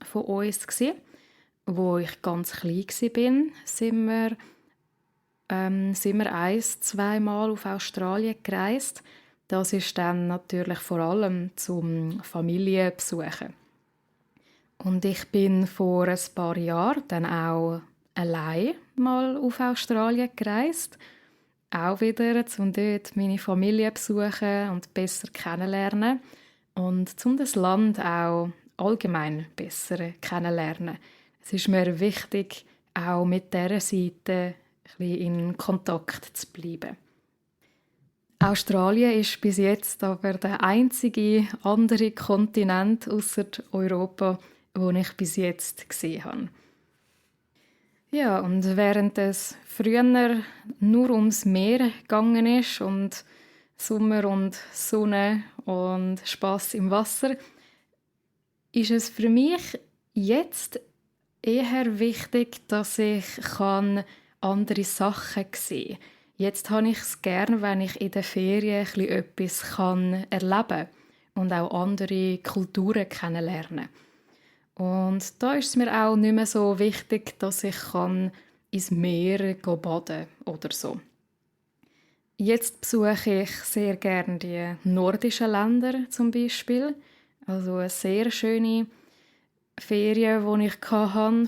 von uns gsi. Wo ich ganz klein war, sind wir zweimal auf Australien gereist. Das ist dann natürlich vor allem zum Familienbesuchen. Und ich bin vor ein paar Jahren dann auch allein mal auf Australien gereist. Auch wieder, um dort meine Familie zu besuchen und besser kennenlernen. Und um das Land auch allgemein besser kennenlernen. Es ist mir wichtig, auch mit dieser Seite ein bisschen in Kontakt zu bleiben. Australien ist bis jetzt aber der einzige andere Kontinent außer Europa, den ich bis jetzt gesehen habe. Ja, und während es früher nur ums Meer gegangen ist und Sommer und Sonne und Spass im Wasser, ist es für mich jetzt eher wichtig, dass ich andere Sachen sehen kann. Jetzt habe ich es gerne, wenn ich in den Ferien etwas erleben kann und auch andere Kulturen kennenlernen. Und da ist es mir auch nicht mehr so wichtig, dass ich ins Meer baden oder so. Jetzt besuche ich sehr gerne die nordischen Länder zum Beispiel. Also eine sehr schöne Ferien, die ich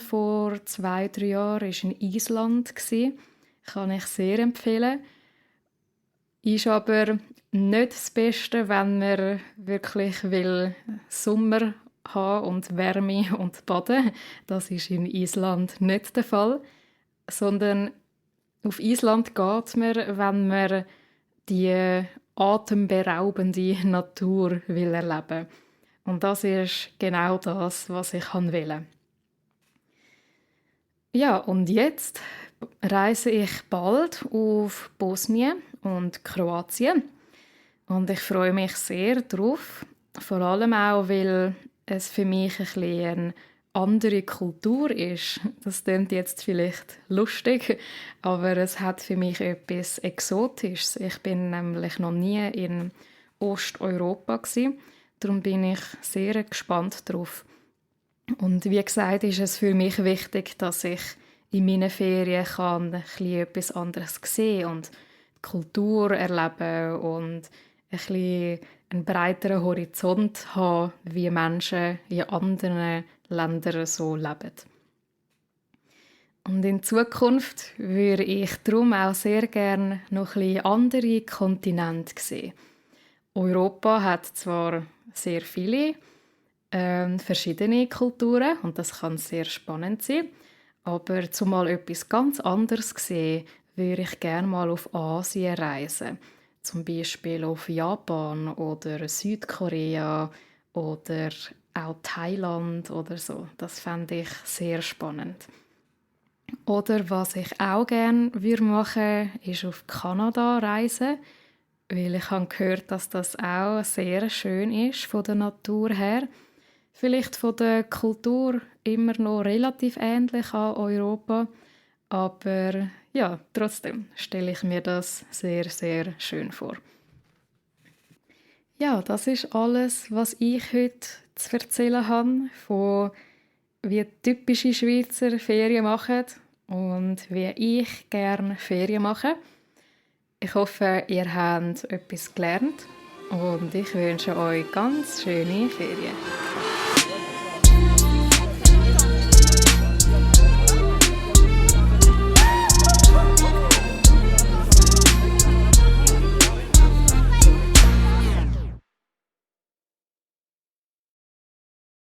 vor 2-3 Jahren war in Island. Kann ich sehr empfehlen. Ist aber nicht das Beste, wenn man wirklich Sommer haben und Wärme und baden. Das ist in Island nicht der Fall. Sondern auf Island geht man, wenn man die atemberaubende Natur erleben will. Und das ist genau das, was ich wollte. Ja, und jetzt reise ich bald auf Bosnien und Kroatien. Und ich freue mich sehr darauf. Vor allem auch, weil es für mich eine andere Kultur ist. Das klingt jetzt vielleicht lustig, aber es hat für mich etwas Exotisches. Ich bin nämlich noch nie in Osteuropa gewesen. Darum bin ich sehr gespannt darauf. Und wie gesagt, ist es für mich wichtig, dass ich in meinen Ferien etwas anderes sehen und die Kultur erleben und einen breiteren Horizont haben, wie Menschen in anderen Ländern so leben. Und in Zukunft würde ich darum auch sehr gerne noch andere Kontinente sehen. Europa hat zwar sehr viele verschiedene Kulturen und das kann sehr spannend sein, aber zumal etwas ganz anderes sehen, würde ich gerne mal auf Asien reisen. Zum Beispiel auf Japan oder Südkorea oder auch Thailand oder so. Das fände ich sehr spannend. Oder was ich auch gerne machen würde, ist auf Kanada reisen, weil ich habe gehört, dass das auch sehr schön ist von der Natur her. Vielleicht von der Kultur immer noch relativ ähnlich an Europa, aber ja, trotzdem stelle ich mir das sehr, sehr schön vor. Ja, das ist alles, was ich heute zu erzählen habe, von wie typische Schweizer Ferien machen und wie ich gerne Ferien mache. Ich hoffe, ihr habt etwas gelernt und ich wünsche euch ganz schöne Ferien.